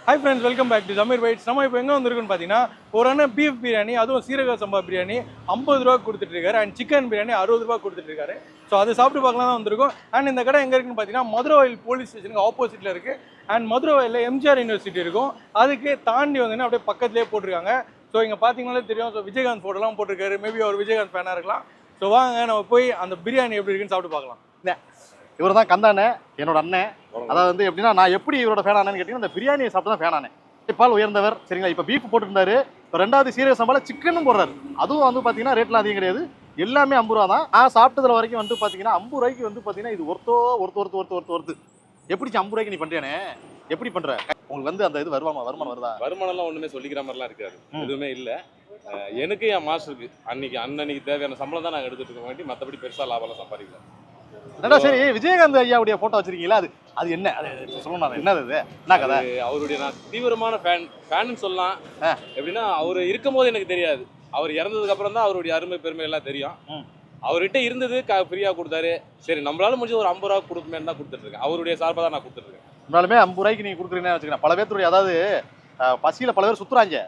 Hi friends, welcome back to Sameer bites. நம்ம இப்போ எங்கே வந்திருக்குன்னு பார்த்தீங்கன்னா, ஒரு அண்ணன் பீஃப் பிரியாணி, அதுவும் சீரக சம்பா பிரியாணி 50 ரூபா கொடுத்துட்ருக்காரு. அண்ட் சிக்கன் பிரியாணி 60 ரூபா கொடுத்துட்ருக்காரு. ஸோ அதை சாப்பிட்டு பார்க்கலாம் தான் வந்திருக்கோம். அண்ட் இந்த கடை எங்கே இருக்குன்னு பார்த்தீங்கன்னா, மதுரவாயில் போலீஸ் ஸ்டேஷனுக்கு ஆப்போசிட்டில் இருக்குது. அண்ட் மதுரவாயில் எம்ஜிஆர் யூனிவர்சிட்டி இருக்கும். அதுக்கே தாண்டி வந்தீங்கன்னா அப்படியே பக்கத்துலேயே போட்டிருக்காங்க. ஸோ இங்கே பார்த்தீங்கன்னாலே தெரியும். ஸோ விஜயகாந்த் ஃபோட்டோலாம் போட்டிருக்காரு. மேபி அவர் விஜயகாந்த் ஃபேனாக இருக்கலாம். ஸோ வாங்க நம்ம போய் அந்த பிரியாணி எப்படி இருக்குன்னு சாப்பிட்டு பார்க்கலாம். இவர் தான் கந்தானே, என்னோட அண்ணன். அதாவது வந்து எப்படின்னா, நான் எப்படி இவரோட ஃபேன் ஆனேன்னு கேட்டீங்கன்னா, இந்த பிரியாணியை சாப்பிட்டு தான் ஃபேன் ஆனேன். பால் உயர்ந்தவர் சரிங்களா. இப்போ பீஃப் போட்டுருந்தாரு, இப்போ ரெண்டாவது சீரக சம்பால சிக்கனும் போடுறாரு. அதுவும் வந்து பார்த்தீங்கன்னா ரேட்லாம் அதிகம் கிடையாது, எல்லாமே 50 ரூபா தான். நான் சாப்பிட்டதுல வரைக்கும் வந்து பார்த்தீங்கன்னா 50 ரூபாய்க்கு வந்து பார்த்தீங்கன்னா இது ஒருத்து. எப்படி 50 ரூபாய்க்கு நீ பண்றியானே, எப்படி பண்ற? உங்களுக்கு வந்து அந்த இது வருமானம் வருதா? வருமானம்லாம் ஒண்ணுமே சொல்லிக்கிற மாதிரிலாம் இருக்காது, எதுவுமே இல்லை. எனக்கு என் மாஸ்டருக்கு அன்னைக்கு தேவையான சம்பளம் தான் நாங்கள் எடுத்துட்டு இருக்க வேண்டி, மற்றபடி பெருசாக லாபம்லாம் சம்பாதிக்கல. சரி, விஜயகாந்த் ஐயாவுடைய போட்டோ வச்சிருக்கீங்களா? அது என்ன, அது சொல்லணும். என்னது என்ன கதை? அவருடைய நான் தீவிரமான ஃபேன் சொல்லலாம். எப்படின்னா, அவர் இருக்கும் போது எனக்கு தெரியாது, அவர் இறந்ததுக்கு அப்புறம் தான் அவருடைய அருமை பெருமை எல்லாம் தெரியும். அவர்கிட்ட இருந்தது ஃப்ரீயா கொடுத்தாரு, சரி நம்மளால முடிஞ்சு ஒரு 50 ரூபா கொடுக்குமே தான் கொடுத்துட்டு இருக்கேன். அவருடைய சார்பாக தான் நான் கொடுத்துட்டு இருக்கேன். உண்மையாலுமே 50 ரூபாய்க்கு நீங்க கொடுக்குறீங்கன்னு வச்சுக்கோங்க. பல பேருடைய, அதாவது பசியில பல பேர் சுத்துறாங்க.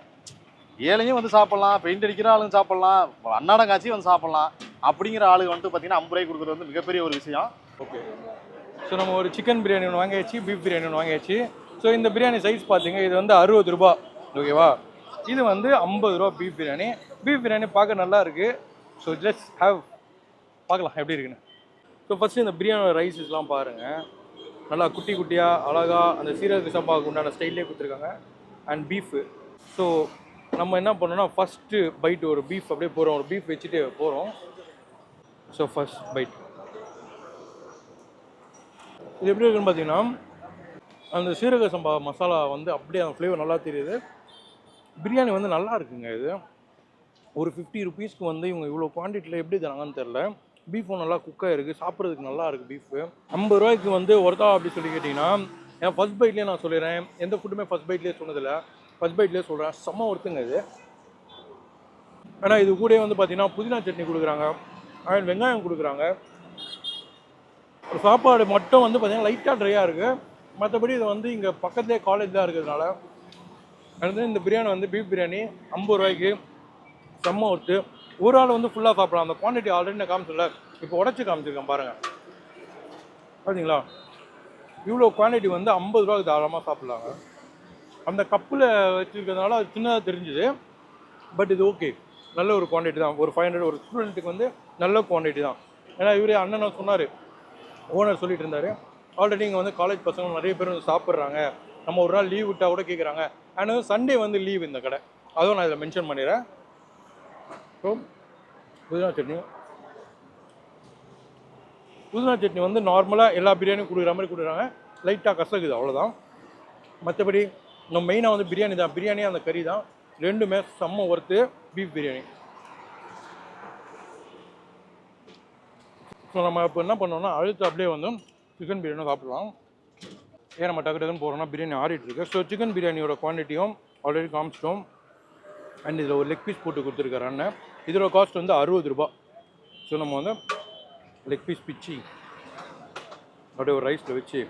ஏழையும் வந்து சாப்பிடலாம், பெயிண்ட் அடிக்கிற ஆளுங்க சாப்பிடலாம், அன்னாடம் காட்சி வந்து சாப்பிடலாம். அப்படிங்கிற ஆளுங்க வந்து பார்த்தீங்கன்னா 50 ரூபாய்க்கு கொடுக்குறது வந்து மிகப்பெரிய ஒரு விஷயம். ஓகே, ஸோ நம்ம ஒரு சிக்கன் பிரியாணி ஒன்று வாங்கியாச்சு, பீஃப் பிரியாணி ஒன்று வாங்கியாச்சு. ஸோ இந்த பிரியாணி சைஸ் பார்த்தீங்க, இது வந்து 60 ரூபா, ஓகேவா? இது வந்து 50 ரூபா பீஃப் பிரியாணி. பீஃப் பிரியாணி பார்க்க நல்லா இருக்குது. ஸோ ஜஸ்ட் பார்க்கலாம் எப்படி இருக்குன்னு. ஸோ ஃபஸ்ட்டு இந்த பிரியாணி ரைஸஸ்லாம் பாருங்கள், நல்லா குட்டி குட்டியாக அழகாக அந்த சீரக சம்பாவுக்கு உண்டான ஸ்டைல்லே கொடுத்துருக்காங்க. அண்ட் பீஃபு, ஸோ நம்ம என்ன பண்ணோம்னா ஃபஸ்ட்டு பைட் ஒரு பீஃப் அப்படியே போகிறோம், ஒரு பீஃப் வச்சுட்டு போகிறோம். ஸோ ஃபஸ்ட் பைட் இது எப்படி இருக்குன்னு பார்த்தீங்கன்னா, அந்த சீரக சம்பா மசாலா வந்து அப்படியே அந்த ஃப்ளேவர் நல்லா தெரியுது. பிரியாணி வந்து நல்லா இருக்குங்க. இது ஒரு 50 ருபீஸ்க்கு வந்து இவங்க இவ்வளோ குவான்டிட்டியில் எப்படி தராங்கன்னு தெரில. பீஃபும் நல்லா குக்காக இருக்குது, சாப்பிட்றதுக்கு நல்லா இருக்குது பீஃபு. 50 ரூபாய்க்கு வந்து ஒருத்தா அப்படி சொல்லி கேட்டிங்கன்னா, ஏன் ஃபஸ்ட் பைட்லேயே நான் சொல்லிடுறேன், எந்த ஃபுட்டுமே ஃபஸ்ட் பைட்லேயே சொன்னதில்லை, ஃபஸ்ட் பைட்லேயே சொல்கிறேன், செம்ம ஒருத்துங்க இது. ஆனால் இது கூட வந்து பார்த்தீங்கன்னா புதினா சட்னி கொடுக்குறாங்க, அண்ட் வெங்காயம் கொடுக்குறாங்க. சாப்பாடு மட்டும் வந்து பார்த்தீங்கன்னா லைட்டாக ட்ரையாக இருக்குது. மற்றபடி இது வந்து இங்கே பக்கத்துலேயே காலேஜ் தான் இருக்கிறதுனால அடுத்து இந்த பிரியாணி வந்து பீஃப் பிரியாணி 50 ரூபாய்க்கு செம்ம ஒர்த்து. ஒரு ஆள் வந்து ஃபுல்லாக சாப்பிடலாம். அந்த குவான்டிட்டி ஆல்ரெடி நான் காமிச்சிடல, இப்போ உடச்சி காமிச்சிருக்கேன் பாருங்கள், பார்த்தீங்களா? இவ்வளோ குவான்டிட்டி வந்து 50 ரூபாய்க்கு தாராளமாக சாப்பிட்லாங்க. அந்த கப்பில் வச்சுருக்கிறதுனால அது சின்னதாக தெரிஞ்சுது, பட் இது ஓகே, நல்ல ஒரு குவான்டிட்டி தான். ஒரு 500 ஒரு ஸ்டூடெண்ட்டுக்கு வந்து நல்ல குவான்டிட்டி தான். ஏன்னா இவரே அண்ணன் சொன்னார், ஓனர் சொல்லிட்டு இருந்தார், ஆல்ரெடி இங்கே வந்து காலேஜ் பசங்க நிறைய பேர் வந்து சாப்பிட்றாங்க, நம்ம ஒரு நாள் லீவ் விட்டால் கூட கேட்குறாங்க. அண்ட் வந்து சண்டே வந்து லீவ் இந்த கடை, அதுவும் நான் இதில் மென்ஷன் பண்ணிடுறேன். ஸோ புதினா சட்னி வந்து நார்மலாக எல்லா பிரியாணியும் கொடுக்குற மாதிரி கொடுக்குறாங்க, லைட்டாக கசக்குது அவ்வளோதான். மற்றபடி நம்ம மெயினாக வந்து பிரியாணி தான், பிரியாணி அந்த கறி தான், ரெண்டுமே செம்ம ஒர்த்து. பீஃப் பிரியாணி. ஸோ நம்ம இப்போ என்ன பண்ணோம்னா அடுத்து அப்படியே வந்து சிக்கன் பிரியாணி சாப்பிடலாம். ஏன் நம்ம டக்கு டக்குன்னு போகிறோம்னா பிரியாணி ஆறிட்டுருக்கு. ஸோ சிக்கன் பிரியாணியோட குவான்டிட்டியும் ஆல்ரெடி காமிச்சிட்டோம். அண்ட் இதில் ஒரு லெக் பீஸ் போட்டு கொடுத்துருக்காரு அண்ணன். இதோட காஸ்ட் வந்து 60 ரூபா. ஸோ நம்ம வந்து லெக் பீஸ் பிச்சு அப்படியே ஒரு ரைஸில் வச்சு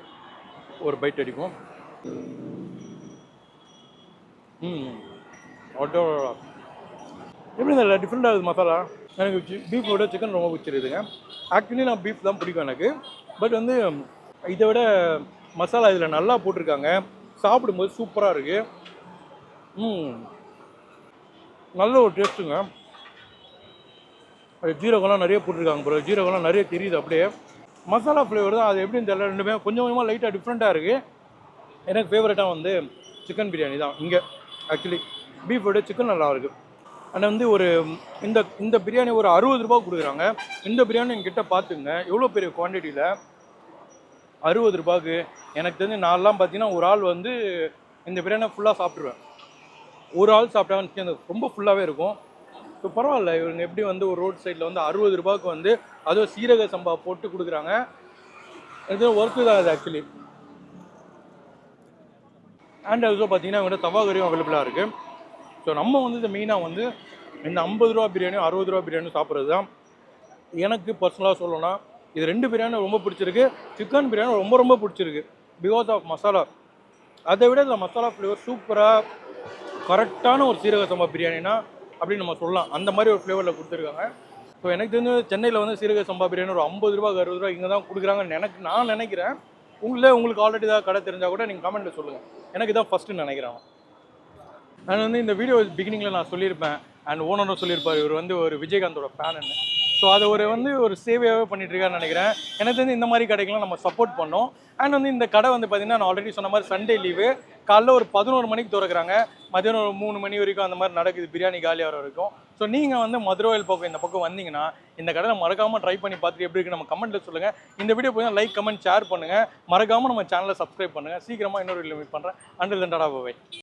ஒரு பைட் அடிப்போம். எப்படி இந்த டிஃப்ரெண்ட் ஆகுது மசாலா. எனக்கு பீஃபோட சிக்கன் ரொம்ப பிடிச்சிருக்குதுங்க. ஆக்சுவலி நான் பீஃப் தான் பிடிக்கும் எனக்கு, பட் வந்து இதை விட மசாலா இதில் நல்லா போட்டிருக்காங்க. சாப்பிடும்போது சூப்பராக இருக்குது. நல்ல ஒரு டேஸ்ட்டுங்க. அது ஜீரகம்லாம் நிறைய போட்டிருக்காங்க ப்ரோ, ஜீரகம்லாம் நிறைய தெரியுது. அப்படியே மசாலா ஃப்ளேவர் தான், அது எப்படின்னு தெரியல, ரெண்டுமே கொஞ்சம் கொஞ்சமாக லைட்டாக டிஃப்ரெண்ட்டாக இருக்குது. எனக்கு ஃபேவரட்டாக வந்து சிக்கன் பிரியாணி தான் இங்கே. ஆக்சுவலி பீஃபோட சிக்கன் நல்லா இருக்குது. ஆனால் வந்து ஒரு இந்த பிரியாணி ஒரு 60 ரூபா கொடுக்குறாங்க. இந்த பிரியாணி என்கிட்ட பார்த்துங்க எவ்வளோ பெரிய குவான்டிட்டியில் 60 ரூபாய்க்கு. எனக்கு தெரிஞ்சு நான்லாம் பார்த்தீங்கன்னா ஒரு ஆள் வந்து இந்த பிரியாணி ஃபுல்லாக சாப்பிட்ருவேன். ஒரு ஆள் சாப்பிட்டாங்கன்னு அந்த ரொம்ப ஃபுல்லாகவே இருக்கும். ஸோ பரவாயில்ல, இவங்க எப்படி வந்து ஒரு ரோட் சைடில் வந்து 60 ரூபாய்க்கு வந்து அதுவும் சீரக சம்பா போட்டு கொடுக்குறாங்க. இது ஒர்க்கு தான் அது ஆக்சுவலி. அண்ட் ஆல்சோ பார்த்தீங்கன்னா இவங்கள்ட்ட தவா கறியும் அவைலபிளாக இருக்குது. ஸோ நம்ம வந்து இந்த மெயினாக வந்து இந்த 50 ரூபா பிரியாணியும் 60 ரூபா பிரியாணியும் சாப்பிட்றது தான் எனக்கு பர்சனலாக சொல்லணும்னா. இது 2 பிரியாணி ரொம்ப பிடிச்சிருக்கு. சிக்கன் பிரியாணி ரொம்ப ரொம்ப பிடிச்சிருக்கு பிகாஸ் ஆஃப் மசாலா. அதை விட இந்த மசாலா ஃப்ளேவர் சூப்பராக கரெக்டான ஒரு சீரக சம்பா பிரியாணினா அப்படின்னு நம்ம சொல்லலாம். அந்த மாதிரி ஒரு ஃப்ளேவரில் கொடுத்துருக்காங்க. ஸோ எனக்கு தெரிஞ்சு சென்னையில் வந்து சீரக சம்பா பிரியாணி ஒரு 50 ரூபா 60 ரூபா இங்கே தான் கொடுக்குறாங்கன்னு நான் நினைக்கிறேன். உங்களுக்கு ஆல்ரெடி ஏதாவது கடை தெரிஞ்சால் கூட நீங்கள் கமெண்ட்டில் சொல்லுங்கள். எனக்கு இதான் ஃபஸ்ட்டுன்னு நினைக்கிறேன். நான் வந்து இந்த வீடியோ பிகினிங்கில் நான் சொல்லியிருப்பேன் அண்ட் ஓனரும் சொல்லியிருப்பார் இவர் வந்து ஒரு விஜயகாந்தோட ஃபேனுன்னு. ஸோ அதை ஒரு சேவையாகவே பண்ணிட்டு இருக்காருன்னு நினைக்கிறேன். எனக்கு தெரிஞ்சு இந்த மாதிரி கடைக்கெல்லாம் நம்ம சப்போர்ட் பண்ணோம். அண்ட் வந்து இந்த கடை வந்து பார்த்தீங்கன்னா நான் ஆல்ரெடி சொன்ன மாதிரி சண்டே லீவு, காலைல ஒரு 11 மணிக்கு திறக்கிறாங்க, மதியானம் ஒரு 3 மணி வரைக்கும் அந்த மாதிரி நடக்குது பிரியாணி காலியாகிற வரைக்கும். ஸோ நீங்கள் வந்து மதுரவாயில் பக்கம் இந்த பக்கம் வந்தீங்கன்னா இந்த கடை மறக்காமல் ட்ரை பண்ணி பார்த்துட்டு எப்படி இருக்குது நம்ம கமெண்ட்டில் சொல்லுங்கள். இந்த வீடியோ போய் லைக் கமெண்ட் ஷேர் பண்ணுங்கள். மறக்காமல் நம்ம சேனலை சப்ஸ்கிரைப் பண்ணுங்கள். சீக்கிரமாக இன்னொரு வீடியோ மீட் பண்ணுறேன். Until then tata by.